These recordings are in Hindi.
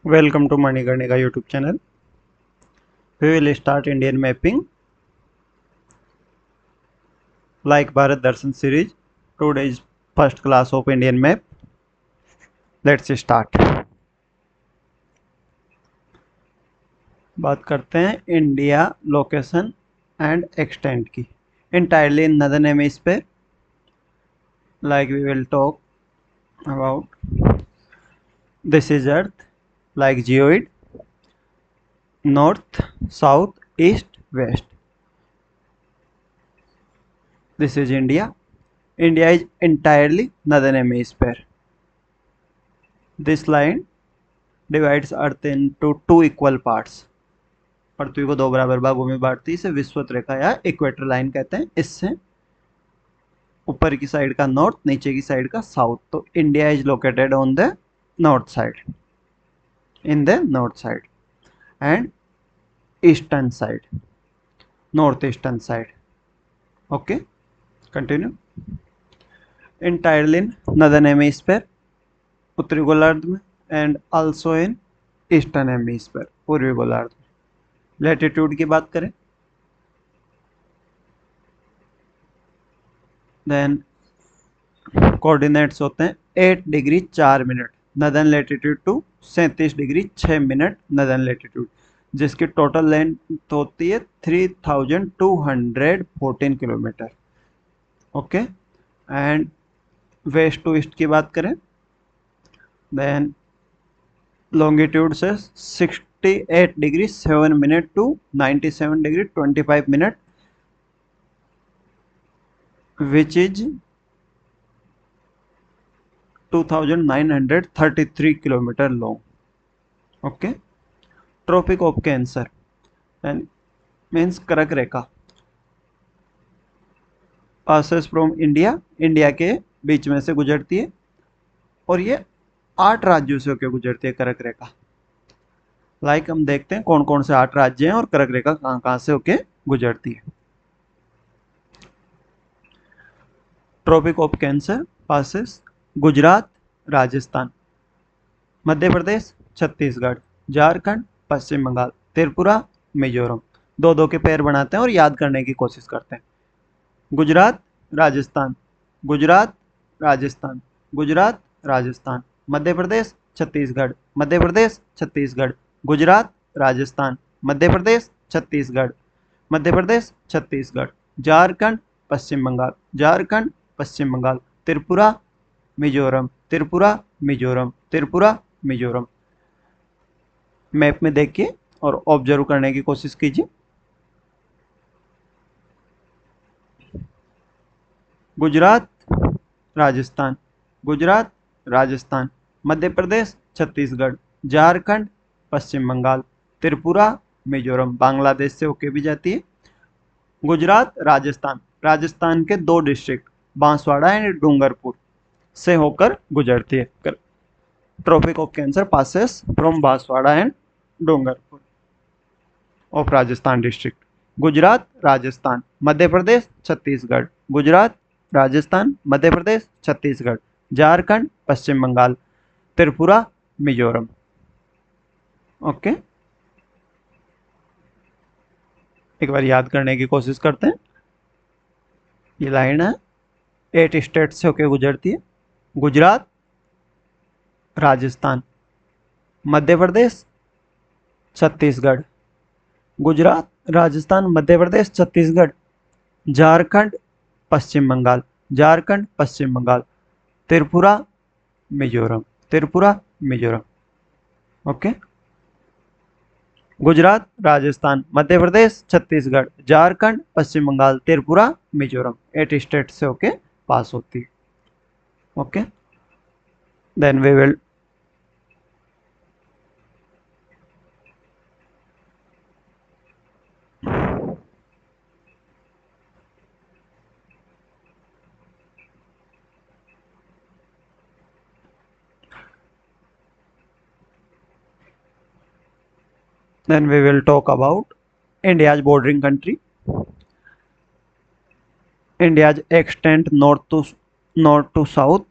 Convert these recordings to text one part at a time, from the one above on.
Welcome to Manikarnika YouTube channel. We will start Indian mapping like Bharat Darshan series. Today is first class of Indian map. Let's start. बात करते हैं इंडिया लोकेशन एंड एक्सटेंट की. Entirely in northern hemisphere. Like we will talk about this is Earth like geoid. North, south, east, west. This is India. India is entirely northern hemisphere. This line divides Earth into two equal parts. पृथ्वी को दो बराबर भागों में बांटती है. इसे विषुवत रेखा या इक्वेटर लाइन कहते हैं. इससे ऊपर की साइड का नॉर्थ, नीचे की साइड का साउथ. तो India is located on the north side, in the north side and eastern side, north eastern side. Okay, continue. entirely in northern hemisphere, उत्तरी गोलार्ध में, and also in eastern hemisphere, पूर्वी गोलार्ध में. लैटिट्यूड की बात करें, देन कोऑर्डिनेट्स होते हैं 8 degree 4 minute northern latitude to 37 degree 6 minute northern latitude, जिसकी टोटल लेंथ होती है 3214 kilometre. Okay, and west to east की बात करें, देन लॉन्गिट्यूड से 68 degree 7 minute to 97 degree 25 minute, which is 2933 kilometre long. Okay, tropic of cancer and means कर्क रेखा पासेस फ्रॉम इंडिया, इंडिया के बीच में से गुजरती है, और ये 8 राज्यों से होकर गुजरती है कर्क रेखा. लाइक हम देखते हैं कौन कौन से 8 राज्य हैं और कर्क रेखा कहाँ कहाँ से होके गुजरती है. Tropic of cancer passes Gujarat, Rajasthan, Madhya Pradesh, Chhattisgarh, Jharkhand, Paschim Bengal, Tripura, Mizoram. दो दो के पैर बनाते हैं और याद करने की कोशिश करते हैं. गुजरात, राजस्थान, गुजरात, राजस्थान, गुजरात, राजस्थान, मध्य प्रदेश, छत्तीसगढ़, मध्य प्रदेश, छत्तीसगढ़, गुजरात, राजस्थान, मध्य प्रदेश, छत्तीसगढ़, मध्य प्रदेश, छत्तीसगढ़, झारखंड, पश्चिम बंगाल, झारखंड, पश्चिम बंगाल, त्रिपुरा, मिजोरम, त्रिपुरा, मिजोरम, त्रिपुरा, मिजोरम. मैप में देखिए और ऑब्जर्व करने की कोशिश कीजिए. गुजरात, राजस्थान, गुजरात, राजस्थान, मध्य प्रदेश, छत्तीसगढ़, झारखंड, पश्चिम बंगाल, त्रिपुरा, मिजोरम, बांग्लादेश से होके भी जाती है. गुजरात, राजस्थान, राजस्थान के 2 डिस्ट्रिक्ट बांसवाड़ा एंड डूंगरपुर से होकर गुजरती है. Tropic of cancer passes from Banswara and Dungarpur of Rajasthan district. Gujarat, Rajasthan, Madhya Pradesh, Chhattisgarh, Gujarat, Rajasthan, Madhya Pradesh, Chhattisgarh, Jharkhand, Paschim Bengal, Tripura, Mizoram. Okay, एक बार याद करने की कोशिश करते हैं. ये लाइन है 8 स्टेट से होकर गुजरती है. गुजरात, राजस्थान, मध्य प्रदेश, छत्तीसगढ़, गुजरात, राजस्थान, मध्य प्रदेश, छत्तीसगढ़, झारखंड, पश्चिम बंगाल, झारखंड, पश्चिम बंगाल, त्रिपुरा, मिजोरम, त्रिपुरा, मिजोरम. ओके, गुजरात, राजस्थान, मध्य प्रदेश, छत्तीसगढ़, झारखंड, पश्चिम बंगाल, त्रिपुरा, मिजोरम 8 स्टेट से होके पास होती है. Okay, then we will talk about India's bordering country. India's extent north to south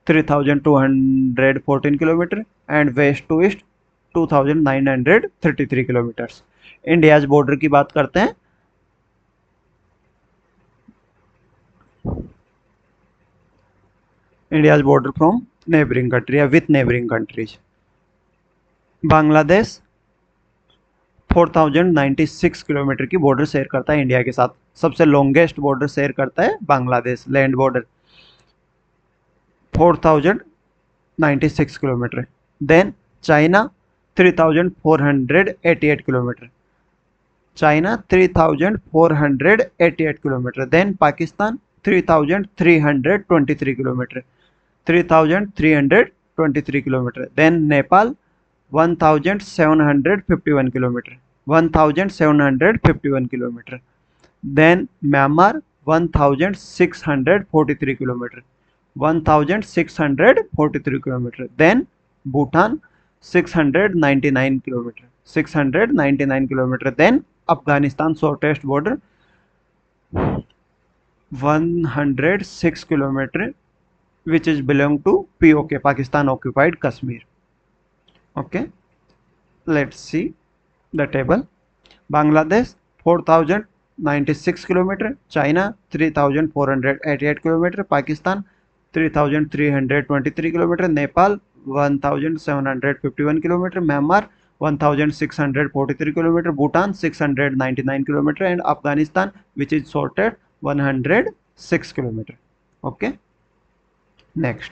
3214 kilometer and west to east 2933 kilometres. India's border की बात करते हैं। India's border from neighbouring country या with neighbouring countries. Bangladesh 4096 kilometre की बॉर्डर शेयर करता है इंडिया के साथ। सबसे लॉन्गेस्ट बॉर्डर शेयर करता है Bangladesh, land border 4096 kilometre. Then China 3488 kilometre, China 3488 kilometre. Then Pakistan 3323 kilometre, 3323 kilometre. Then Nepal 1751 kilometre, 1751 kilometre. Then Myanmar 1643 kilometre, 1643 kilometre. Then Bhutan 699 kilometre, 699 kilometre. Then Afghanistan shortest border 106 kilometre which is belong to POK, Pakistan occupied Kashmir. Okay, let's see the table. Bangladesh 4096 kilometer, China 3488 kilometer, Pakistan 3323 kilometer, Nepal 1751 kilometer, Myanmar 1643 kilometer, Bhutan 699 kilometer, and Afghanistan, which is sorted, 106 kilometer. Okay, next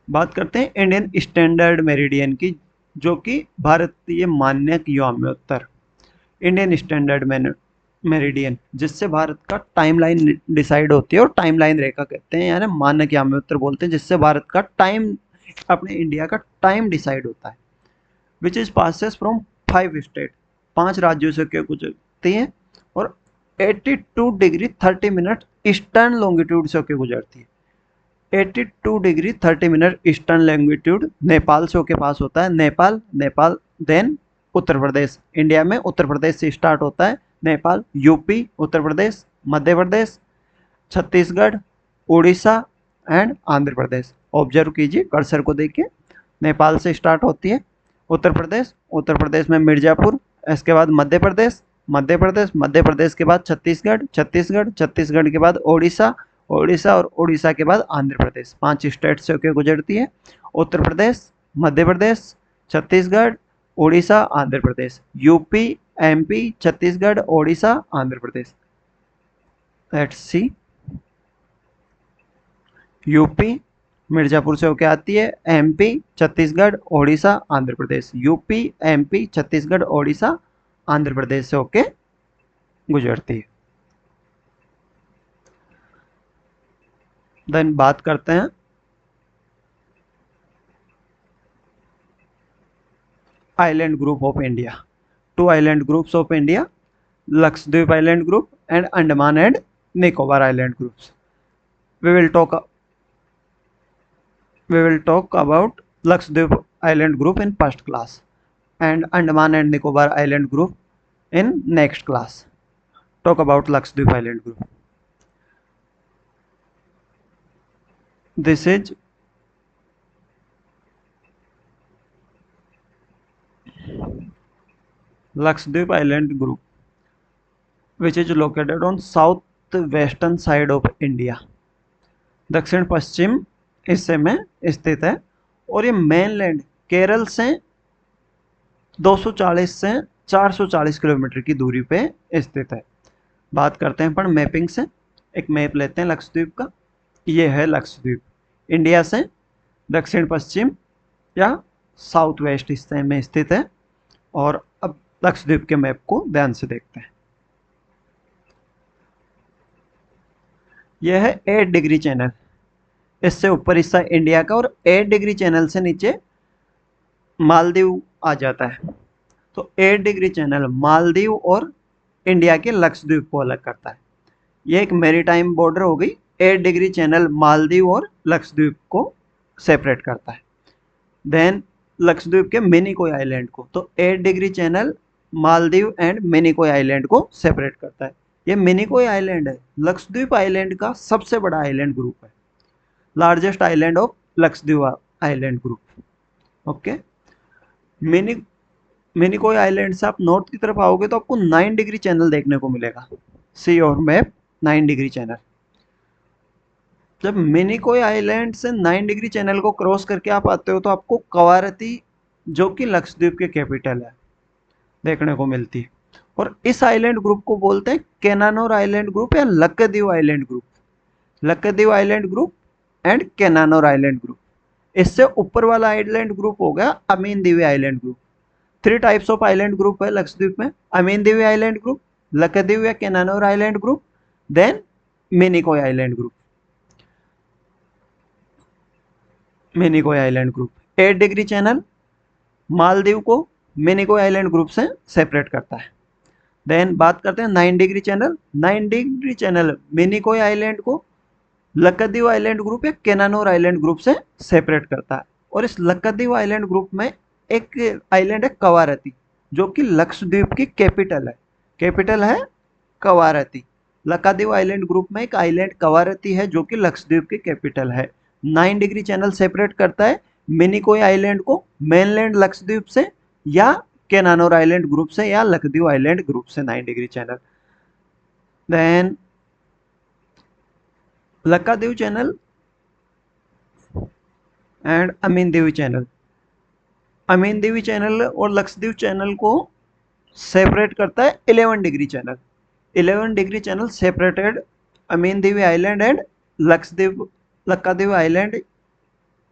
बात करते हैं इंडियन स्टैंडर्ड मेरिडियन की, जो कि भारतीय मानक याम्योत्तर। इंडियन स्टैंडर्ड मेरिडियन, जिससे भारत का टाइमलाइन डिसाइड होती है, और टाइमलाइन रेखा कहते हैं, यानी मानक याम्योत्तर बोलते हैं, जिससे भारत का टाइम, अपने इंडिया का टाइम डिसाइड होता है। Which is passes from 5 state, 5 राज्यों से होकर गुजरती है, और 82 डिग्री 30 मिनट ईस्टर्न लॉन्गिट्यूड से होकर गुजरती है। 82 degree 30 minute eastern longitude Nepal से होकर पास होता है। नेपाल देन उत्तर प्रदेश। इंडिया में उत्तर प्रदेश से स्टार्ट होता है, Nepal, UP, Uttar Pradesh, Madhya Pradesh, Chhattisgarh, Orissa and Andhra Pradesh. Observe कीजिए कर्सर को देखिए, नेपाल से स्टार्ट होती है उत्तर प्रदेश में मिर्जापुर, इसके बाद मध्य प्रदेश के बाद छत्तीसगढ़ के बाद ओडिशा और ओडिशा के बाद आंध्र प्रदेश। 5 स्टेट से होकर गुजरती है, Uttar Pradesh, Madhya Pradesh, Chhattisgarh, Odisha, Andhra Pradesh, UP, MP, Chhattisgarh, Odisha, Andhra Pradesh. Let's see, UP Mirzapur से होकर आती है, MP, Chhattisgarh, Odisha, Andhra Pradesh, UP, MP, Chhattisgarh, Odisha, Andhra Pradesh से होके गुजरती है। देन बात करते हैं island group of India. 2 island groups of India, Lakshadweep island group and Andaman and Nicobar island groups. we will talk about Lakshadweep Island group in first class and Andaman and Nicobar Island group in next class. Talk about Lakshadweep Island group. This is Lakshadweep Island group, which is located on southwestern side of India. दक्षिण पश्चिम हिस्से में स्थित है, और ये मेनलैंड केरल से 240 से 440 किलोमीटर की दूरी पे स्थित है। बात करते हैं अपन मैपिंग से। एक मैप लेते हैं लक्षद्वीप का। ये है लक्षद्वीप, इंडिया से दक्षिण पश्चिम या साउथ वेस्ट हिस्से में स्थित है। और अब लक्षद्वीप के मैप को ध्यान से देखते हैं। यह है 8 डिग्री चैनल, इससे ऊपर हिस्सा इंडिया का, और 8 डिग्री चैनल से नीचे मालदीव आ जाता है। तो 8 डिग्री चैनल मालदीव और इंडिया के लक्षद्वीप को अलग करता है। ये एक मैरीटाइम बॉर्डर हो गई। 8 डिग्री चैनल मालदीव और लक्षद्वीप को सेपरेट करता है। देन लक्षद्वीप के मिनिकोय आइलैंड को, तो 8 degree channel Maldives and Minicoy island को सेपरेट करता है। ये मिनिकोय आइलैंड है लक्षद्वीप आइलैंड का सबसे बड़ा आइलैंड ग्रुप है, largest island of Lakshadweep island group. Okay, मिनी मिनिकोय आइलैंड से आप नॉर्थ की तरफ आओगे तो आपको 9 डिग्री चैनल देखने को मिलेगा। सी और मैप 9 डिग्री चैनल। जब मिनिकोय आइलैंड से 9 डिग्री चैनल को क्रॉस करके आप आते हो तो आपको कवारती, जो कि लक्षद्वीप के कैपिटल है, देखने को मिलती है। और इस आइलैंड ग्रुप को बोलते हैं केनानोर आइलैंड ग्रुप या Lakshadweep island group. Lakshadweep island group and Cannanore island group. इससे ऊपर वाला आइलैंड ग्रुप हो गया Amindivi island group. 3 types of island group है लक्षद्वीप में, अमीनदीवी आइलैंड ग्रुप, लक्षद्वीप या Cannanore island group, then Minicoy island group. Minicoy island group 8 degree channel Maldives को मिनिकोय आइलैंड ग्रुप से सेपरेट करता है। देन बात करते हैं 9 degree channel. 9 degree channel Minicoy island को लक्षद्वीप आइलैंड ग्रुप या केनानोर आइलैंड ग्रुप से सेपरेट करता है। और इस लक्षद्वीप आइलैंड ग्रुप में एक आइलैंड है कवारती, जो कि लक्षद्वीप की कैपिटल है। कैपिटल है कवारती। लक्षद्वीप आइलैंड ग्रुप में एक आइलैंड कवारती है, जो कि लक्षद्वीप की कैपिटल है। 9 डिग्री चैनल सेपरेट करता है मिनिकोय आइलैंड को मेनलैंड लक्षद्वीप से या केनानोर आइलैंड ग्रुप से या लक्षद्वीप आइलैंड ग्रुप से। 9 degree channel. Then Lakshadweep channel and Amindivi channel. Amindivi channel और लक्षद्वीप चैनल को सेपरेट करता है 11 degree channel. 11 degree channel separated Amindivi island and Lakshadweep island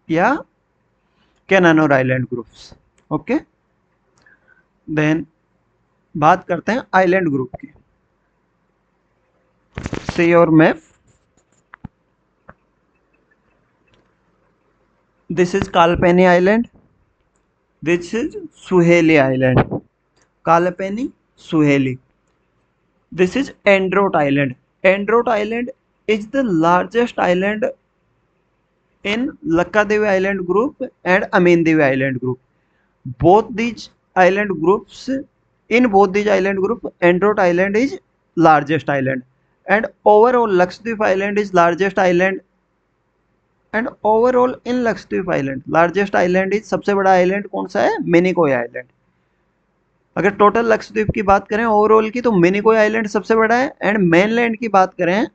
या Cannanore island groups. Okay, then बात करते हैं आइलैंड ग्रुप की। See our map. This is Kalpeni island, this is Suheli island. Kalpeni, Suheli. This is Androth island. Androth island is the largest island in Lakkadevi Island group and Amindevi Island group. Both these island groups, in both these island group, Androt Island is largest island, and overall Lakshadweep Island is largest island, and overall in Lakshadweep Island largest island is, सबसे बड़ा island कौन सा है? मिनिकोय आइलैंड। अगर टोटल लक्षद्वीप की बात करें ओवरऑल की, तो मिनिकोय आइलैंड सबसे बड़ा है, एंड मेनलैंड की बात करें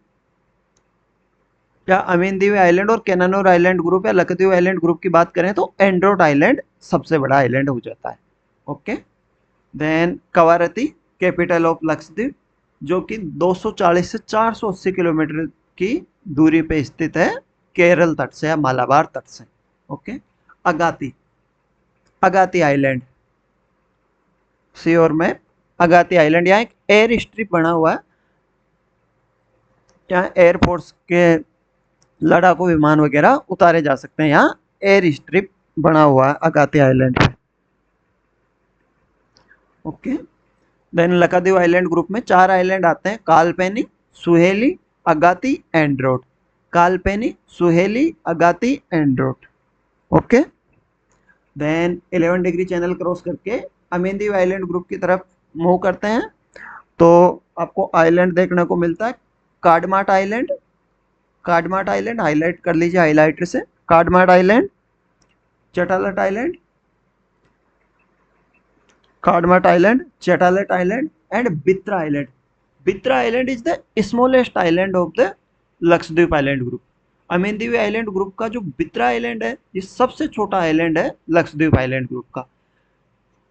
या अमीनदीवी आइलैंड और केनानोर आइलैंड ग्रुप या लक्षद्वीप आइलैंड ग्रुप की बात करें तो एंड्रोट आइलैंड सबसे बड़ा आइलैंड हो जाता है। Okay, then Kavaratti capital of Lakshadweep, जो कि 240 से 480 किलोमीटर की दूरी पे स्थित है केरल तट से या मालाबार तट से। ओके, अगाती। अगाती आइलैंड। सी और में अगाती आइलैंड, यहाँ एक एयर स्ट्रिप बना हुआ है, यहाँ एयरफोर्स के लड़ाकू विमान वगैरह उतारे जा सकते हैं। यहाँ एयर स्ट्रिप बना हुआ है अगाती आइलैंड पे। Okay, then Lakshadweep island group में 4 आइलैंड आते हैं, Kalpeni, Suheli, Agatti, Androth. Kalpeni, Suheli, Agatti, Androth. Okay, then 11 degree channel cross करके अमीनदीव आइलैंड ग्रुप की तरफ मूव करते हैं तो आपको आइलैंड देखने को मिलता है Kadmat island. Kadmat island highlight कर लीजिए हाईलाइटर से। Kadmat island, Chetlat island, Kadmat island, Chetlat island and Bitra island. Bitra island is the smallest island of the Lakshadweep island group. Amindivi island group का जो बित्रा आइलैंड है, ये सबसे छोटा आइलैंड है लक्षद्वीप आइलैंड ग्रुप का।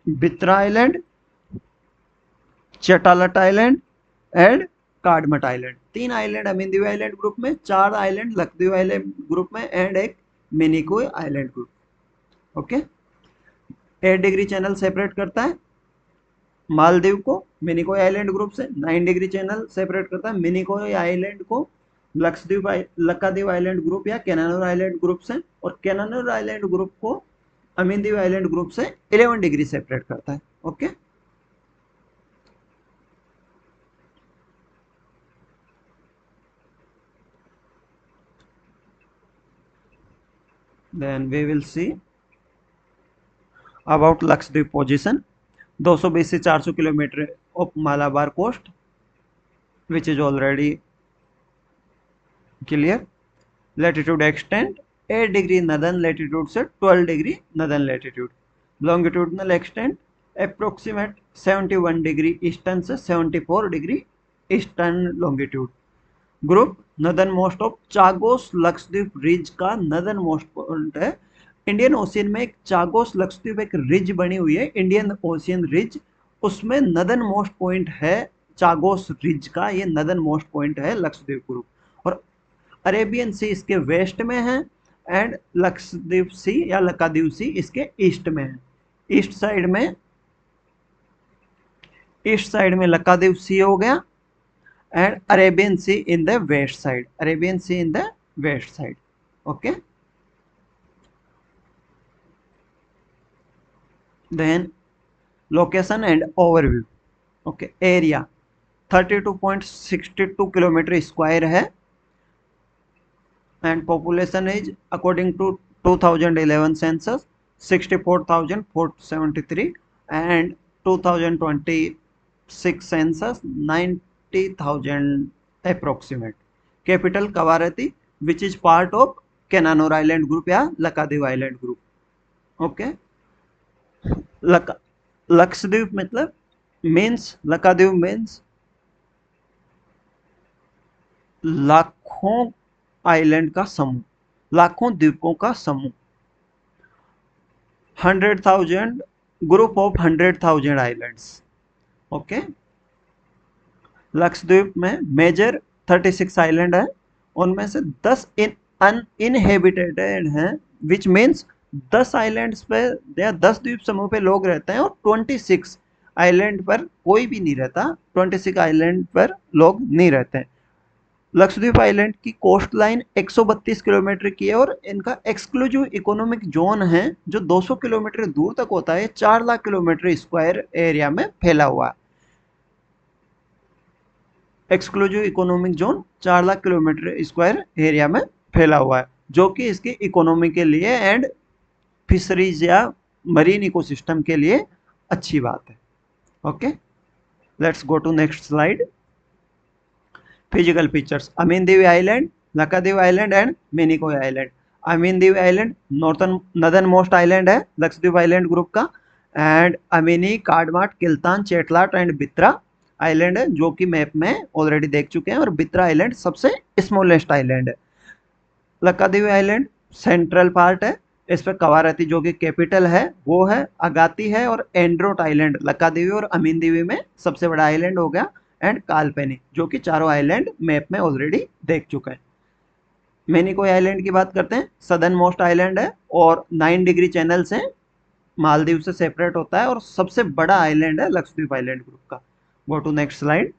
Bitra island, Chetlat island and Kadmat island. 3 island Amindivi island group में, 4 आइलैंड लक्षद्वीप आइलैंड ग्रुप में एंड एक Minicoy island group. Okay, 8 degree channel separate करता है मालदीव को मिनिकोय आइलैंड ग्रुप से। 9 डिग्री चैनल सेपरेट करता है मिनिकोय आइलैंड को लक्षद्वीप आइलैंड ग्रुप या केनानोर आइलैंड ग्रुप से, और केनानोर आइलैंड ग्रुप को अमीनदीव आइलैंड ग्रुप से 11 डिग्री सेपरेट करता है। Okay, then we will see about Lakshadweep position. 220 से 400 kilometre of Malabar coast which is already clear. Latitude extent 8 degree northern latitude से 12 degree northern latitude. Longitudinal extent approximate 71 degree eastern से 74 degree eastern longitude. Group northernmost of Chagos Lakshadweep ridge का नदर्न मोस्ट पॉइंट है। इंडियन ओशियन में एक चागोस लक्षद्वीप एक रिज बनी हुई है, इंडियन ओशियन रिज, उसमें नदर्न मोस्ट पॉइंट है चागोस रिज का, ये नदर्न मोस्ट पॉइंट है लक्षद्वीप ग्रुप। और अरेबियन सी इसके वेस्ट में है एंड लक्षद्वीप सी या लक्षद्वीप सी इसके ईस्ट में है। ईस्ट साइड में लक्षद्वीप सी हो गया and Arabian Sea in the west side. Arabian Sea in the west side. Okay. Then location and overview. Okay. Area 32.62 kilometre square है and population is according to 2011 census 64,473 and 2026 census 90,000 approximate. Capital Kavaratti, which is part of Kenanor Island group या Lakshadweep Island group. Okay. Lakshadweep मतलब मीन्स, लक्षद्वीप मीन्स लाखों आइलैंड का समूह, लाखों द्वीपों का समूह। 100,000 group of 100,000 islands. Okay. Lakshadweep में मेजर 36 आइलैंड है, उनमें से 10 अनइनहेबिटेड हैं, विच मीन्स 10 आइलैंड्स पे या 10 द्वीप समूह पे लोग रहते हैं और 26 आइलैंड पर कोई भी नहीं रहता, 26 आइलैंड पर लोग नहीं रहते हैं। लक्षद्वीप आइलैंड की कोस्ट लाइन 132 किलोमीटर की है और इनका एक्सक्लूसिव इकोनॉमिक जोन है जो 200 किलोमीटर दूर तक होता है, 4 लाख किलोमीटर स्क्वायर एरिया में फैला हुआ है। Exclusive economic zone 4 lakh kilometre square area में फैला हुआ है, जो कि इसकी इकोनॉमी के लिए एंड फिशरीज या मरीन इकोसिस्टम के लिए अच्छी बात है। Okay, let's go to next slide. Physical features, Amindivi island, Lakshadweep island and Minicoy island. Amindivi island northern most island है लक्षद्वीप आइलैंड ग्रुप का, and Amini, Kadmat, Kiltan, Chetlat and Bitra island है, जो कि मैप में ऑलरेडी देख चुके हैं, और बित्रा आइलैंड सबसे स्मॉलेस्ट आइलैंड है। लक्षद्वीप आइलैंड सेंट्रल पार्ट है, इस पर कवारती जो कि कैपिटल है वो है, अगाती है, और एंड्रोट आइलैंड लक्षद्वीप और अमीनदीवी में सबसे बड़ा आइलैंड हो गया, एंड कालपेनी, जो कि चारों आइलैंड मैप में ऑलरेडी देख चुके हैं। मिनिकॉय आइलैंड की बात करते हैं, सदर्न मोस्ट आइलैंड है और 9 डिग्री चैनल से मालदीव से सेपरेट होता है और सबसे बड़ा आइलैंड है लक्षद्वीप आइलैंड ग्रुप का। Go to next slide.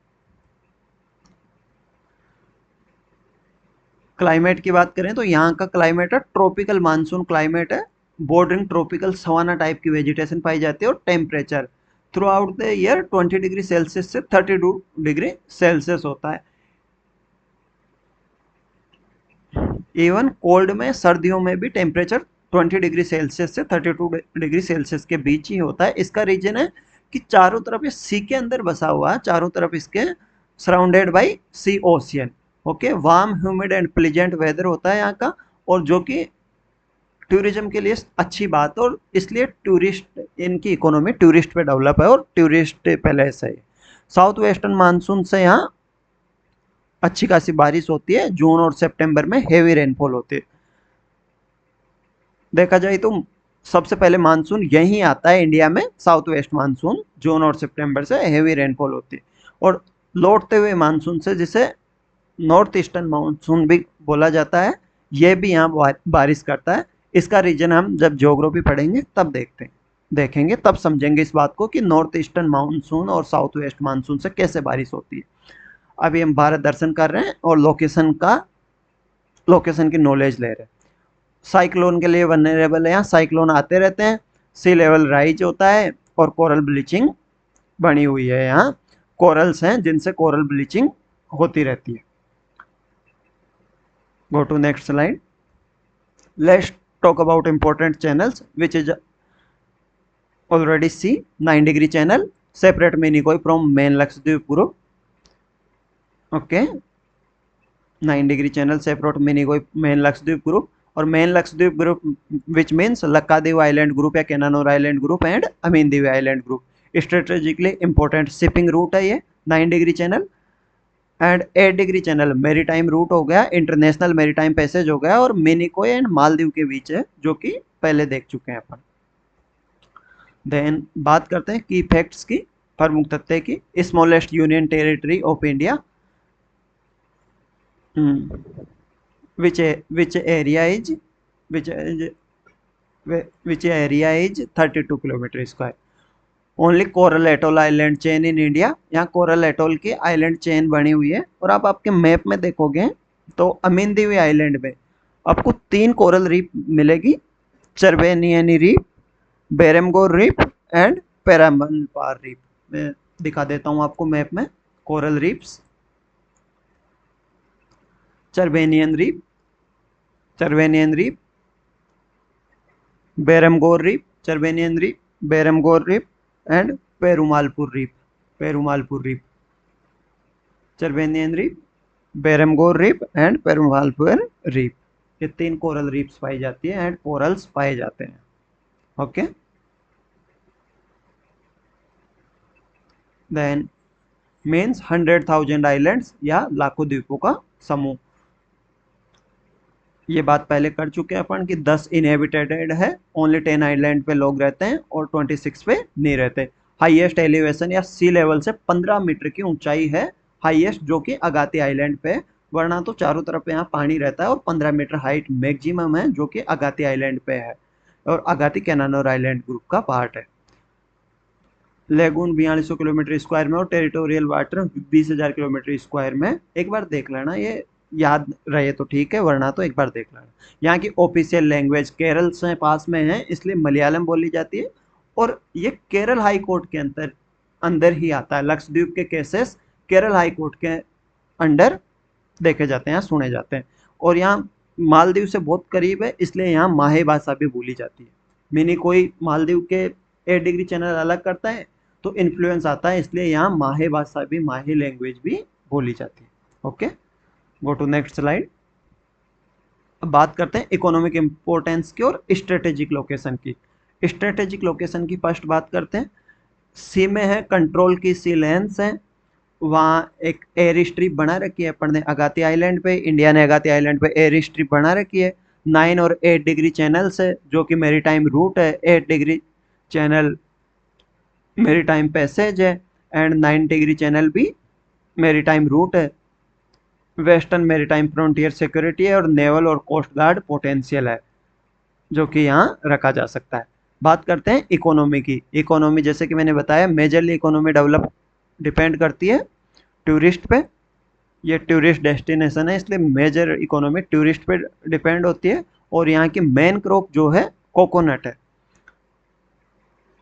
Climate की बात करें तो यहाँ का क्लाइमेट है ट्रॉपिकल मानसून क्लाइमेट है, बॉर्डरिंग ट्रॉपिकल सवाना टाइप की वेजिटेशन पाई जाती है, और temperature throughout the year 20 degree Celsius से 32 डिग्री सेल्सियस होता है। इवन कोल्ड में, सर्दियों में भी टेम्परेचर 20 डिग्री सेल्सियस से 32 डिग्री सेल्सियस के बीच ही होता है। इसका रीजन है कि चारों तरफ ये सी के अंदर बसा हुआ है, चारों तरफ इसके surrounded by sea ocean. Okay, warm, humid and pleasant weather होता है यहाँ का, और जो कि टूरिज्म के लिए अच्छी बात है, और इसलिए टूरिस्ट, इनकी इकोनॉमी टूरिस्ट पे डेवलप है और टूरिस्ट पैलेस है। साउथ वेस्टर्न मानसून से यहाँ अच्छी खासी बारिश होती है, जून और सितंबर में हेवी रेनफॉल होती है। देखा जाए तो सबसे पहले मानसून यहीं आता है इंडिया में, साउथ वेस्ट मानसून, जून और सितंबर से हेवी रेनफॉल होती है। और लौटते हुए मानसून से, जिसे नॉर्थ ईस्टर्न मानसून भी बोला जाता है, ये भी यहाँ बारिश करता है। इसका रीजन हम जब ज्योग्राफी पढ़ेंगे तब देखेंगे, तब समझेंगे इस बात को कि नॉर्थ ईस्टर्न मानसून और साउथ वेस्ट मानसून से कैसे बारिश होती है। अभी हम भारत दर्शन कर रहे हैं और लोकेशन की नॉलेज ले रहे हैं। साइक्लोन के लिए वनरेबल है, यहाँ साइक्लोन आते रहते हैं, सी लेवल राइज होता है, और कोरल ब्लीचिंग बनी हुई है, यहाँ कोरल्स हैं जिनसे कोरल ब्लीचिंग होती रहती है। Go to next slide. Let's talk about important channels which is already see 9 degree channel separate Minicoy from main Lakshadweep group. Okay, 9 degree channel separate Minicoy main Lakshadweep group, और main Lakshadweep group which means Laccadive island group या Cannanore island group and Amindivi island group. Strategically important shipping route है ये 9 degree channel and 8 degree channel maritime route हो गया, इंटरनेशनल मेरी टाइम पैसेज हो गया, और मिनिकोय एंड मालदीव के बीच है जो कि पहले देख चुके हैं अपन। देन बात करते हैं की इफेक्ट्स की, प्रमुख तथ्य की। Smallest union territory of India, which area is which which area is 32 kilometre square. Only coral atoll island chain in India, यहाँ कोरल एटोल की आइलैंड चेन बनी हुई है। और आप आपके मैप में देखोगे तो अमीनदीव आइलैंड में आपको 3 कोरल रीफ मिलेगी, Cherbaniani reef, Byramgore reef and Perumalpar reef. मैं दिखा देता हूँ आपको मैप में। Coral reefs, Cherbaniani reef, Byramgore reef, Cherbaniani reef, Byramgore reef and Perumalpar reef, Cherbaniani reef, Byramgore reef and Perumalpar reef. ये 3 कोरल रीफ्स पाई जाती है एंड कोरल्स पाए जाते हैं। ओके, देन मीन्स 100,000 आइलैंड्स या लाखों द्वीपों का समूह। ये बात पहले कर चुके हैं अपन कि 10 इनहेबिटेटेड है, ओनली 10 आइलैंड पे लोग रहते हैं और 26 पे नहीं रहते। हाईएस्ट एलिवेशन या सी लेवल से 15 मीटर की ऊंचाई है हाईएस्ट, जो कि अगाती आइलैंड पे, वरना तो चारों तरफ यहाँ पानी रहता है। और 15 मीटर हाइट मैक्सिमम है जो कि अगाती आइलैंड पे है और अगाती कैनानोर आइलैंड ग्रुप का पार्ट है। लेगून 4200 किलोमीटर स्क्वायर में और टेरिटोरियल वाटर 20,000 किलोमीटर स्क्वायर में। एक बार देख लेना, ये याद रहे तो ठीक है, वरना तो एक बार देख लेना। यहाँ की ऑफिशियल लैंग्वेज केरल से पास में है इसलिए मलयालम बोली जाती है, और ये केरल हाई कोर्ट के अंदर ही आता है। लक्षद्वीप के केसेस केरल हाई कोर्ट के अंडर देखे जाते हैं, सुने जाते हैं। और यहाँ मालदीव से बहुत करीब है इसलिए यहाँ माहे भाषा भी बोली जाती है। मिनी कोई मालदीव के 8 डिग्री चैनल अलग करता है तो इन्फ्लुएंस आता है, इसलिए यहाँ माहे भाषा भी, माहे लैंग्वेज भी बोली जाती है। Okay, go to next slide. अब बात करते हैं इकोनॉमिक इंपोर्टेंस की और स्ट्रेटेजिक लोकेशन की। स्ट्रेटेजिक लोकेशन की फर्स्ट बात करते हैं। सी में है, कंट्रोल की सी लेंस है, वहाँ एक एयर स्ट्रिप बना रखी है अपन ने अगाती आइलैंड पे, इंडिया ने अगाती आइलैंड पे एयर स्ट्रिप बना रखी है। 9 और 8 डिग्री चैनल्स है जो कि मेरी टाइम रूट है। 8 डिग्री चैनल मेरी टाइम पैसेज है एंड 9 डिग्री चैनल भी मेरी टाइम रूट है। वेस्टर्न मेरी टाइम फ्रंटियर सिक्योरिटी है और नेवल और कोस्ट गार्ड पोटेंशियल है जो कि यहाँ रखा जा सकता है। बात करते हैं इकोनॉमी की। इकोनॉमी जैसे कि मैंने बताया मेजरली इकोनॉमी डेवलप डिपेंड करती है टूरिस्ट पे। ये टूरिस्ट डेस्टिनेशन है इसलिए मेजर इकोनॉमी टूरिस्ट पे डिपेंड होती है। और यहाँ की मेन क्रॉप जो है कोकोनट है,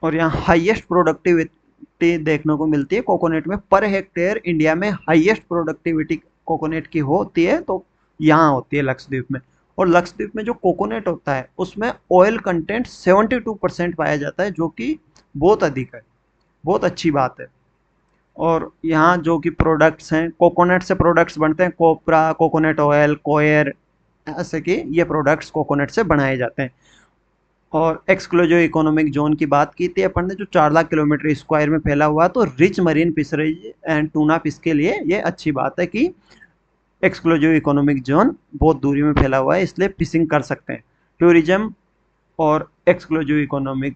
और यहाँ हाईएस्ट प्रोडक्टिविटी देखने को मिलती है कोकोनट में। पर हेक्टेयर इंडिया में हाईएस्ट प्रोडक्टिविटी कोकोनट की होती है तो यहाँ होती है लक्षद्वीप में। और लक्षद्वीप में जो कोकोनट होता है उसमें ऑयल कंटेंट 72% पाया जाता है जो कि बहुत अधिक है, बहुत अच्छी बात है। और यहाँ जो कि प्रोडक्ट्स हैं, कोकोनट से प्रोडक्ट्स बनते हैं, कोपरा, कोकोनट ऑयल, कोयर, ऐसे कि ये प्रोडक्ट्स कोकोनट से बनाए जाते हैं। और एक्सक्लूसिव इकोनॉमिक जोन की बात की थी अपन ने, जो 4 लाख किलोमीटर स्क्वायर में फैला हुआ, तो rich marine fisheries and tuna fish के लिए ये अच्छी बात है कि एक्सक्लूसिव इकोनॉमिक जोन बहुत दूरी में फैला हुआ है इसलिए फिशिंग कर सकते हैं। टूरिज्म और एक्सक्लूसिव इकोनॉमिक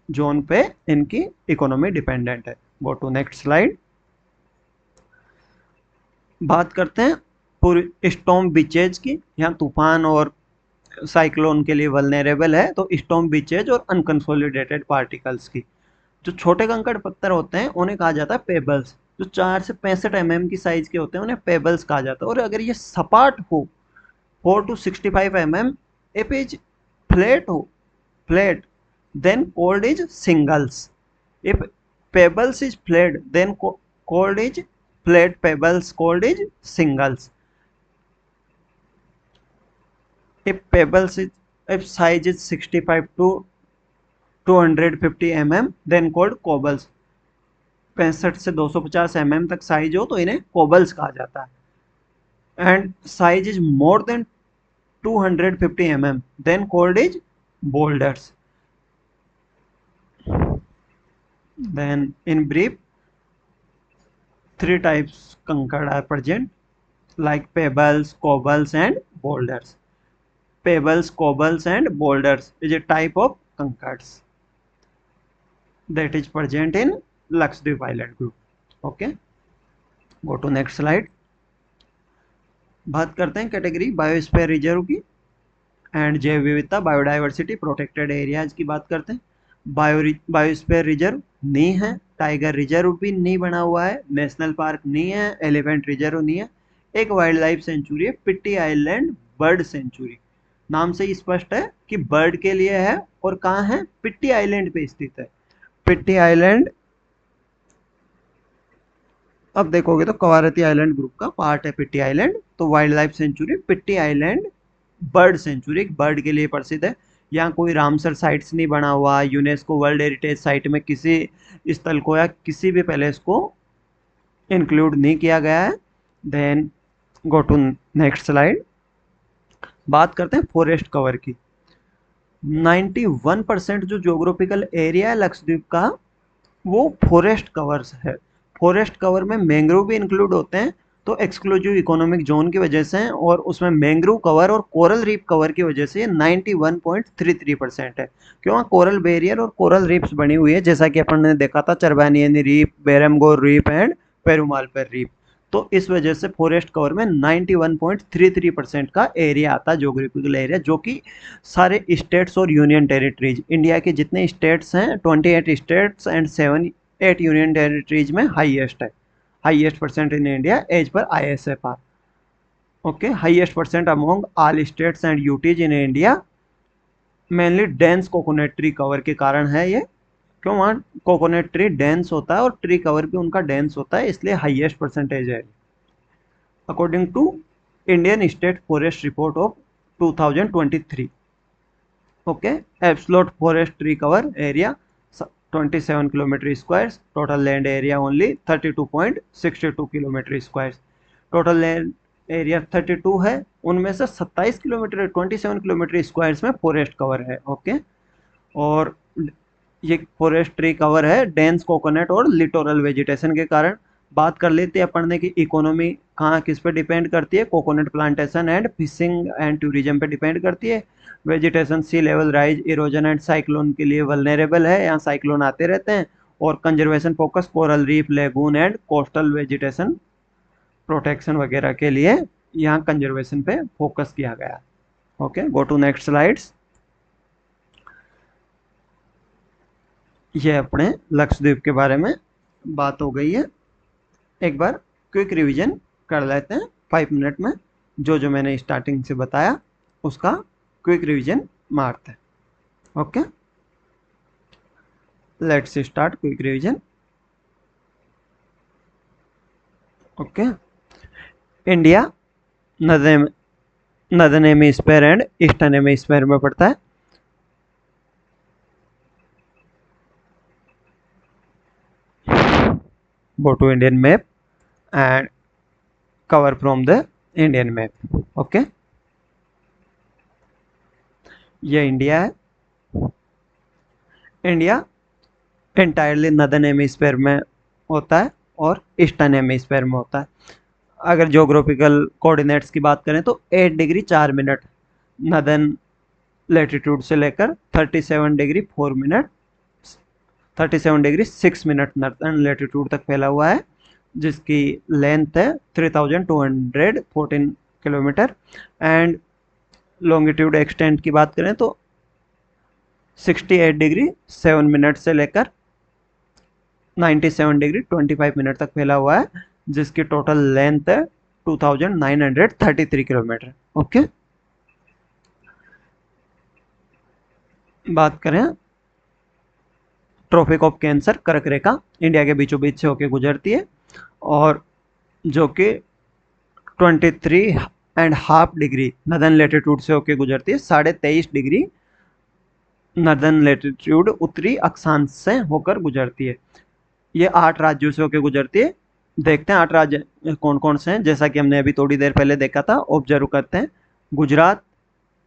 जोन पे इनकी इकोनॉमी डिपेंडेंट है। Go to next slide. बात करते हैं पूरी स्टॉर्म बीचेज की। यहाँ तूफान और साइक्लोन के लिए वल्नरेबल है, तो स्टॉर्म बीचेज और अनकंसोलिडेटेड पार्टिकल्स की। जो छोटे कंकड़ पत्थर होते हैं उन्हें कहा जाता है पेबल्स। जो 4 से 65 mm की साइज के होते हैं उन्हें पेबल्स कहा जाता है। और अगर ये सपाट हो 4 to 65 mm, if is flat हो, flat, then called is singles. If pebbles is flat then called is flat pebbles, called is singles. If pebbles is, if size is 65 to 250 mm, then called cobbles। 65 से 250 mm तक साइज हो तो इन्हें कोबल्स कहा जाता है। And size is more than 250 mm, then called is boulders. Then in brief, three types concord are present, like pebbles, cobbles and boulders. Pebbles, cobbles and boulders is a type of concords that is present in Lakshadweep Island group. Okay, go to next slide. बात करते हैं कैटेगरी बायोस्फीयर रिजर्व की एंड जैव विविधता बायोडाइवर्सिटी प्रोटेक्टेड एरियाज की बात करते हैं। बायोस्फीयर रिजर्व नहीं है, टाइगर रिजर्व भी नहीं बना हुआ है, नेशनल पार्क नहीं है, एलिफेंट रिजर्व नहीं है, एक वाइल्ड लाइफ सेंचुरी है, पिट्टी आइलैंड बर्ड सेंचुरी। नाम से ही स्पष्ट है कि बर्ड के लिए है और कहाँ है, पिट्टी आइलैंड पे स्थित है। पिट्टी आइलैंड अब देखोगे तो कवारती आइलैंड ग्रुप का पार्ट है पिट्टी आइलैंड। तो wild life sanctuary Pitti island bird sanctuary bird के लिए प्रसिद्ध है। यहाँ कोई रामसर साइट्स नहीं बना हुआ, यूनेस्को वर्ल्ड हेरिटेज साइट में किसी स्थल को या किसी भी पैलेस को इंक्लूड नहीं किया गया है। Then go to next slide. बात करते हैं फॉरेस्ट कवर की। 91% जो ज्योग्राफिकल एरिया है लक्षद्वीप का वो फॉरेस्ट कवर्स है। फॉरेस्ट कवर में मैंग्रोव भी इंक्लूड होते हैं, तो एक्सक्लूसिव इकोनॉमिक जोन की वजह से और उसमें मैंग्रोव कवर और कोरल रीफ कवर की वजह से 91.33% है। क्यों, कोरल बैरियर और कोरल रीफ्स बनी हुई है, जैसा कि अपन ने देखा था चरबानियन reef, Byramgore reef and Perumal पर रीफ। तो इस वजह से फॉरेस्ट कवर में 91.33% का एरिया आता है ज्योग्राफिकल एरिया, जो कि सारे स्टेट्स और यूनियन टेरिटरीज इंडिया के जितने स्टेट्स हैं 28 स्टेट्स एंड 8 यूनियन टेरिटरीज में हाईएस्ट है। Highest percent in India as per ISFR। Okay, highest percent among all states and UTs in India. Mainly dense coconut tree cover के कारण है ये, क्यों, वहाँ कोकोनट ट्री डेंस होता है और ट्री कवर भी उनका डेंस होता है, इसलिए हाईएस्ट परसेंटेज है। According to Indian state forest report of 2023। Okay, absolute forest tree cover area 27 kilometre square, total land area only 32.62 kilometre square. Total land area 32 है, उनमें से 27 किलोमीटर 27 किलोमीटर स्क्वायर में फॉरेस्ट कवर है। ओके, और ये फॉरेस्ट ट्री कवर है डेंस कोकोनट और लिटोरल वेजिटेशन के कारण। बात कर लेते हैं अपन ने कि इकोनॉमी कहाँ किस पे डिपेंड करती है, coconut plantation and fishing and tourism पे डिपेंड करती है। Vegetation sea level rise, erosion and cyclone के लिए वल्नरेबल है, यहाँ साइक्लोन आते रहते हैं। और conservation focus coral reef, lagoon and coastal vegetation protection वगैरह के लिए यहाँ कंजर्वेशन पे फोकस किया गया। Okay, go to next slides. ये अपने लक्षद्वीप के बारे में बात हो गई है। एक बार क्विक रिवीजन कर लेते हैं 5 मिनट में, जो जो मैंने स्टार्टिंग से बताया उसका क्विक रिवीजन मारते हैं। Okay, let's start quick revision. Okay, India northern hemisphere and eastern hemisphere में पड़ता है। Go to Indian map and cover from the Indian map. Okay, ये इंडिया है। इंडिया एंटायरली नदर्न हेमिस्फीयर में होता है और ईस्टर्न हेमिस्फीयर में होता है। अगर ज्योग्राफिकल कोऑर्डिनेट्स की बात करें तो 8 डिग्री 4 मिनट नदर्न लेटीट्यूड से लेकर 37 degree 4 minute 37 degree 6 minute northern latitude तक फैला हुआ है, जिसकी लेंथ है 3214 किलोमीटर। एंड लॉन्गिट्यूड एक्सटेंट की बात करें तो 68 डिग्री 7 मिनट से लेकर 97 डिग्री 25 मिनट तक फैला हुआ है, जिसकी टोटल लेंथ है 2933 किलोमीटर। ओके, बात करें ट्रॉपिक ऑफ कैंसर, कर्क रेखा इंडिया के बीचों बीच से होकर गुजरती है और जो कि 23.5 डिग्री नदर्न लेटीट्यूड से होकर गुजरती है, 23.5 डिग्री नदर्न लेटीट्यूड उत्तरी अक्षांश से होकर गुजरती है। ये 8 राज्यों से होकर गुजरती है। देखते हैं 8 राज्य कौन कौन से हैं, जैसा कि हमने अभी थोड़ी देर पहले देखा था। ऑब्जर्व करते हैं, गुजरात,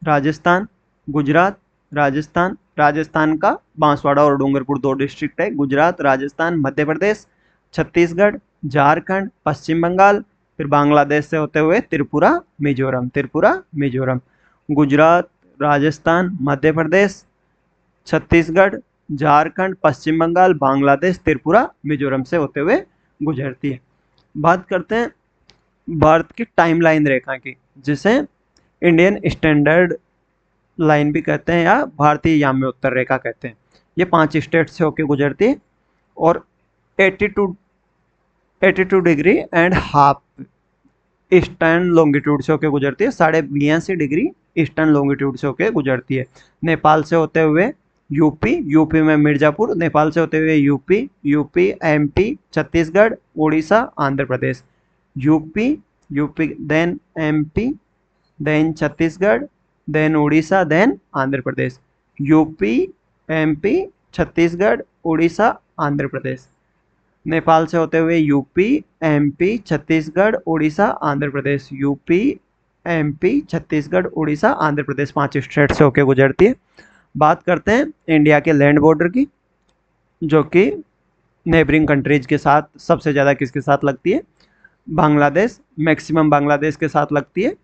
राजस्थान, गुजरात, राजस्थान, राजस्थान का बांसवाड़ा और डूंगरपुर 2 डिस्ट्रिक्ट है। गुजरात, राजस्थान, मध्य प्रदेश, छत्तीसगढ़, झारखंड, पश्चिम बंगाल, फिर बांग्लादेश से होते हुए त्रिपुरा, मिजोरम, त्रिपुरा, मिजोरम। गुजरात, राजस्थान, मध्य प्रदेश, छत्तीसगढ़, झारखंड, पश्चिम बंगाल, बांग्लादेश, त्रिपुरा, मिजोरम से होते हुए गुजरती है। बात करते हैं भारत की टाइमलाइन रेखा की, जिसे इंडियन स्टैंडर्ड लाइन भी कहते हैं या भारतीय याम्य उत्तर रेखा कहते हैं। ये 5 स्टेट से होकर गुजरती है और 82 degree and half eastern longitude से होकर गुजरती है। 82.5 डिग्री ईस्टर्न लॉन्गिट्यूड से होकर गुजरती है। नेपाल से होते हुए यूपी, यूपी में मिर्जापुर, नेपाल से होते हुए UP, UP, MP, Chhattisgarh, Orissa, Andhra Pradesh, UP, UP, then MP, then Chhattisgarh, then Orissa, then Andhra Pradesh, UP, MP, Chhattisgarh, Orissa, Andhra Pradesh. Nepal से होते हुए UP, MP, Chhattisgarh, Orissa, Andhra Pradesh, UP, MP, Chhattisgarh, Orissa, Andhra Pradesh, 5 state से होकर गुजरती है। बात करते हैं इंडिया के लैंड बॉर्डर की, जो कि नेबरिंग कंट्रीज के साथ सबसे ज़्यादा किसके साथ लगती है? बांग्लादेश, मैक्सिमम बांग्लादेश के साथ लगती है,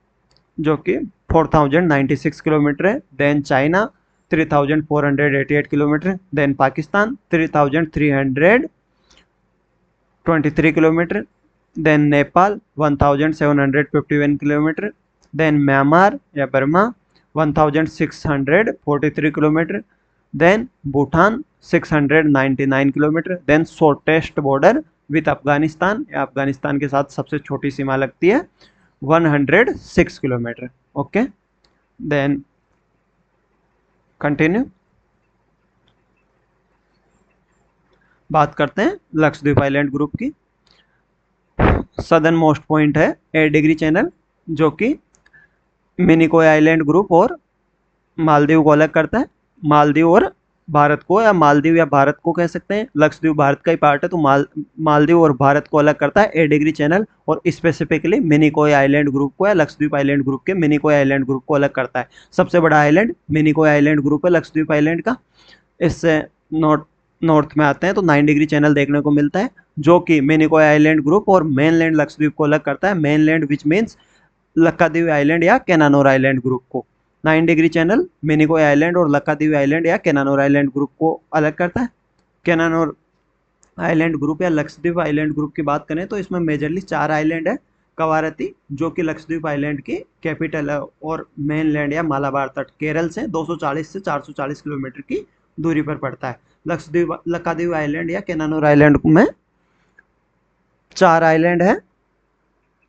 जो कि 4096 किलोमीटर है। Then China 3488 kilometre, then Pakistan 3323 kilometre, then Nepal 1751 kilometre, then Myanmar या Burma 1643 kilometre, then Bhutan 699 kilometre, then shortest border with Afghanistan या अफगानिस्तान के साथ सबसे छोटी सीमा लगती है 106 किलोमीटर। Okay, then continue. बात करते हैं लक्षद्वीप आइलैंड ग्रुप की। सदर्न मोस्ट पॉइंट है 8 डिग्री चैनल, जो कि मिनिकोय आइलैंड ग्रुप और मालदीव को अलग करता है। मालदीव और भारत को, या मालदीव या भारत को कह सकते हैं, लक्षद्वीप भारत का ही पार्ट है, तो मालदीव और भारत को अलग करता है 8 डिग्री चैनल, और स्पेसिफिकली मिनिकोय आइलैंड ग्रुप को या लक्षद्वीप आइलैंड ग्रुप के मिनिकोय आइलैंड ग्रुप को अलग करता है। सबसे बड़ा आइलैंड मिनिकोय आइलैंड ग्रुप है लक्षद्वीप आइलैंड का। इससे नॉर्थ में आते हैं तो 9 डिग्री चैनल देखने को मिलता है, जो कि मिनिकोय आइलैंड ग्रुप और मेनलैंड लक्षद्वीप को अलग करता है। मेनलैंड विच मीन्स लक्काद्वीप आइलैंड या केनानोर आइलैंड ग्रुप को। 9 डिग्री चैनल मिनिकोय आइलैंड और लक्काद्वीप आइलैंड या केनानोर आइलैंड ग्रुप को अलग करता है। केनानोर आइलैंड ग्रुप या लक्षद्वीप आइलैंड ग्रुप की बात करें तो इसमें मेजरली 4 आइलैंड है। कवारती, जो कि लक्षद्वीप आइलैंड की कैपिटल है, और मेनलैंड या मालाबार तट केरल से 240 से 440 किलोमीटर की दूरी पर पड़ता है। लक्काद्वीप आइलैंड या केनानोर आइलैंड में 4 आइलैंड है,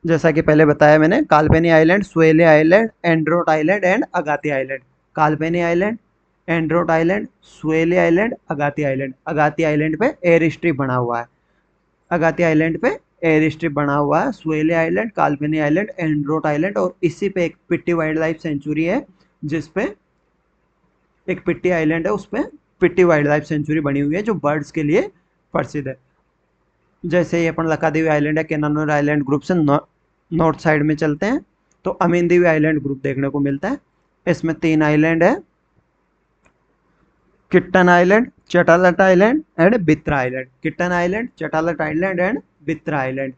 जैसा कि पहले बताया मैंने। Kalpeni island, Suheli island, Androth island and Agatti island. Kalpeni island, Androth island, Suheli island, Agatti island. Agatti island पे एयर स्ट्रिप बना हुआ है। अगाती आइलैंड पे एयर स्ट्रिप बना हुआ है। Suheli island, Kalpeni island, Androth island, और इसी पे एक पिट्टी वाइल्ड लाइफ सेंचुरी है, जिसपे एक पिट्टी आइलैंड है, उस पर पिट्टी वाइल्ड लाइफ सेंचुरी बनी हुई है, जो बर्ड्स के लिए प्रसिद्ध है। जैसे ही अपन लक्काद्वीप आइलैंड या केनानोर आइलैंड ग्रुप से नॉर्थ साइड में चलते हैं तो अमीनद्वीप आइलैंड ग्रुप देखने को मिलता है। इसमें 3 आइलैंड है, Kiltan island, Chetlat island and Bitra island. Kiltan island, Chetlat island and Bitra island.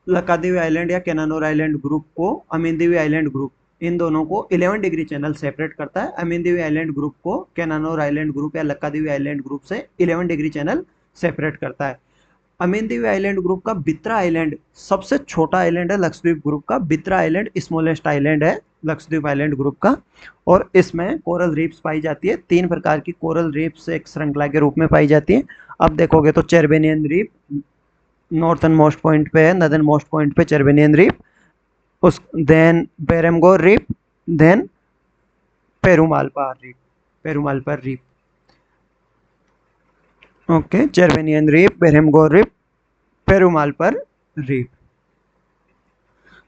Lakshadweep island या केनानोर आइलैंड ग्रुप को अमीनद्वीप आइलैंड ग्रुप, इन दोनों को 11 डिग्री चैनल सेपरेट करता है। अमीनद्वीप आइलैंड ग्रुप को केनानोर आइलैंड ग्रुप या लक्काद्वीप आइलैंड ग्रुप से 11 डिग्री चैनल सेपरेट करता है। अमीनद्वीप आइलैंड ग्रुप का बित्रा आइलैंड सबसे छोटा आइलैंड है लक्षद्वीप ग्रुप का। बित्रा आइलैंड स्मॉलेस्ट आइलैंड है लक्षद्वीप आइलैंड ग्रुप का, और इसमें कोरल रीफ्स पाई जाती है। 3 प्रकार की कोरल रीफ्स एक श्रृंखला के रूप में पाई जाती है। अब देखोगे तो Cherbaniani reef northern most point पे है, नदर्न मोस्ट पॉइंट पे चेरबेनियन रीफ, उस then Byramgore reef, then Perumalpar reef, Perumalpar reef. Okay, Cherbaniani reef, Byramgore reef, Perumalpar reef.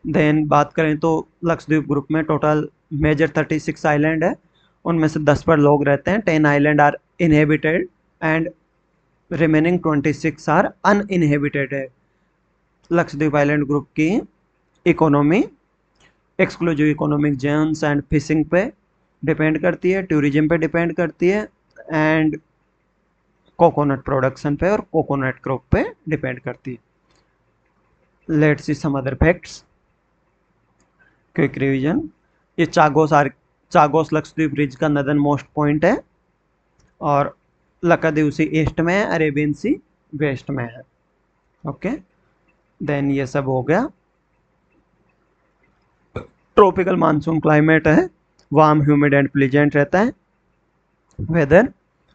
Then बात करें तो लक्षद्वीप ग्रुप में टोटल मेजर 36 आइलैंड है, उनमें से 10 पर लोग रहते हैं। 10 island are inhabited and remaining 26 are uninhabited है। लक्षद्वीप आइलैंड ग्रुप की economy exclusive economic Jones and fishing पे डिपेंड करती है, टूरिज्म पे डिपेंड करती है, एंड कोकोनट प्रोडक्शन पे और कोकोनट क्रॉप पे डिपेंड करती है। Let's see some other facts. Quick revision, ये चागोस लक्षद्वीप रिज का नदर्न मोस्ट पॉइंट है, और लक्षद्वीप सी ईस्ट में है, अरेबियन सी वेस्ट में है। ओके, देन ये सब हो गया। ट्रॉपिकल मानसून क्लाइमेट है, वार्म ह्यूमिड एंड प्लीजेंट रहता है वेदर,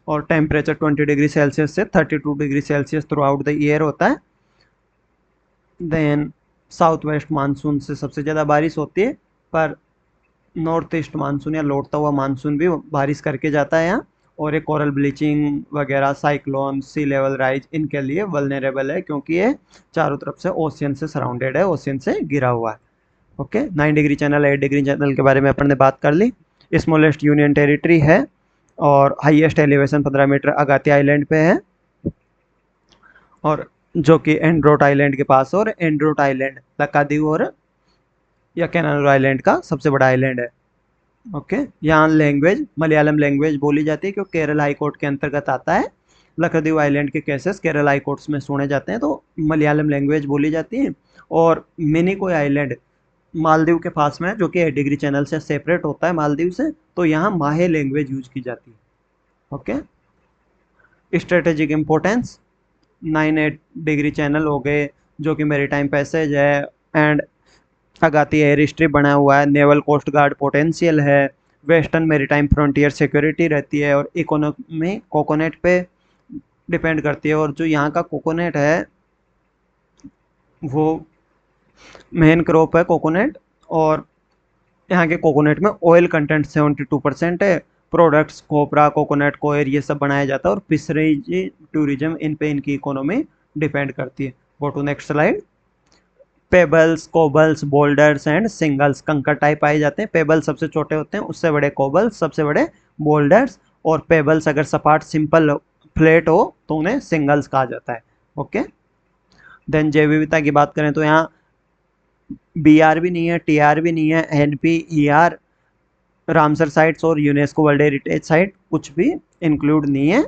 और टेम्परेचर 20 डिग्री सेल्सियस से 32 degree Celsius through out the year होता है। देन साउथ वेस्ट मानसून से सबसे ज़्यादा बारिश होती है, पर नॉर्थ ईस्ट मानसून या लौटता हुआ मानसून भी बारिश करके जाता है यहाँ। और ये कोरल ब्लीचिंग वगैरह, साइक्लोन, सी लेवल राइज, इनके लिए वल्नरेबल है, क्योंकि ये चारों तरफ से ओशियन से सराउंडेड है, ओशियन से घिरा हुआ है। Okay, 9 degree channel, 8 degree channel के बारे में अपन ने बात कर ली। स्मॉलेस्ट यूनियन टेरिटरी है, और highest elevation 15 metre Agatti island पे है, और जो कि एंड्रोट आइलैंड के पास, और एंड्रोट आइलैंड लक्षद्वीप और या कैनारू आइलैंड का सबसे बड़ा आइलैंड है। ओके, यहाँ लैंग्वेज मलयालम लैंग्वेज बोली जाती है, क्योंकि केरल हाई कोर्ट के अंतर्गत आता है। लक्षद्वीप आइलैंड के केसेस केरल हाई कोर्ट्स में सुने जाते हैं, तो मलयालम लैंग्वेज बोली जाती है। और मिनिकोय आइलैंड मालदीव के पास में है, जो कि 8 डिग्री चैनल से सेपरेट होता है मालदीव से, तो यहाँ माहे लैंग्वेज यूज की जाती है। Okay, strategic importance, 9-8 degree channel हो गए, जो कि मेरीटाइम पैसेज है, एंड अगाती एयर स्ट्रिप बना हुआ है, नेवल कोस्ट गार्ड पोटेंशियल है, वेस्टर्न मेरीटाइम फ्रंटियर सिक्योरिटी रहती है, और इकोनॉमी कोकोनट पे डिपेंड करती है। और जो यहाँ का कोकोनट है वो मेन क्रॉप है कोकोनट, और यहाँ के कोकोनट में ऑयल कंटेंट 72% है। प्रोडक्ट्स कोपरा, कोकोनट, कोयर, ये सब बनाया जाता है, और फिशरीज, टूरिज्म, इन पे इनकी इकोनॉमी डिपेंड करती है। Go to next slide. Pebbles, cobbles, boulders and singles, कंकर टाइप पाए जाते हैं। पेबल्स सबसे छोटे होते हैं, उससे बड़े कोबल्स, सबसे बड़े बोल्डर्स, और पेबल्स अगर सपाट सिंपल फ्लैट हो तो उन्हें सिंगल्स कहा जाता है। ओके, देन जैव विविधता की बात करें तो यहाँ BR भी नहीं है, TR भी नहीं है, NP, ER, रामसर साइट्स और यूनेस्को वर्ल्ड हेरिटेज साइट कुछ भी इंक्लूड नहीं है।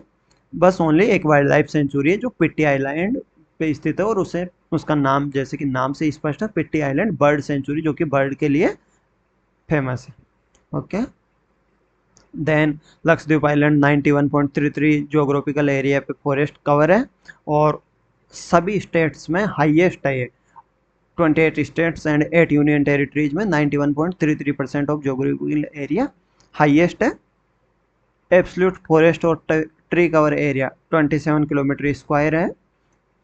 बस ओनली एक वाइल्ड लाइफ सेंचुरी है, जो पिट्टी आइलैंड पे स्थित है, और उसे उसका नाम, जैसे कि नाम से स्पष्ट है, पिट्टी आइलैंड बर्ड सेंचुरी, जो कि बर्ड के लिए फेमस है। Okay, then Lakshadweep island 91.33 geographical area पे फॉरेस्ट कवर है, और सभी स्टेट्स में हाईएस्ट है ये। 28 स्टेट्स एंड 8 यूनियन टेरिटरीज में 91.33% ऑफ जोग्राफिकल एरिया हाईएस्ट है। एब्सोल्यूट फॉरेस्ट और tree cover area 27 kilometre square है।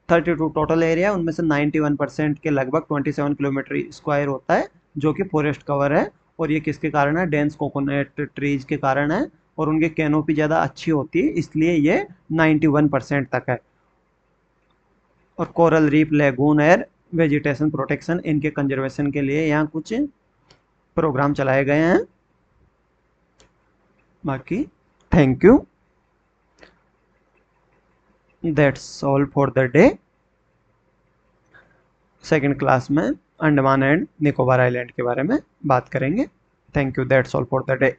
32 टोटल एरिया, उनमें से 91% के लगभग 27 किलोमीटर स्क्वायर होता है, जो कि फॉरेस्ट कवर है। और ये किसके कारण है? डेंस कोकोनट ट्रीज के कारण है, और उनकी कैनोपी ज़्यादा अच्छी होती है, इसलिए ये 91% तक है। और coral reef, lagoon, air vegetation protection, इनके कंजर्वेशन के लिए यहाँ कुछ प्रोग्राम चलाए गए हैं। बाकी thank you, that's all for the day. Second class में अंडमान एंड निकोबार आइलैंड के बारे में बात करेंगे। Thank you, that's all for the day.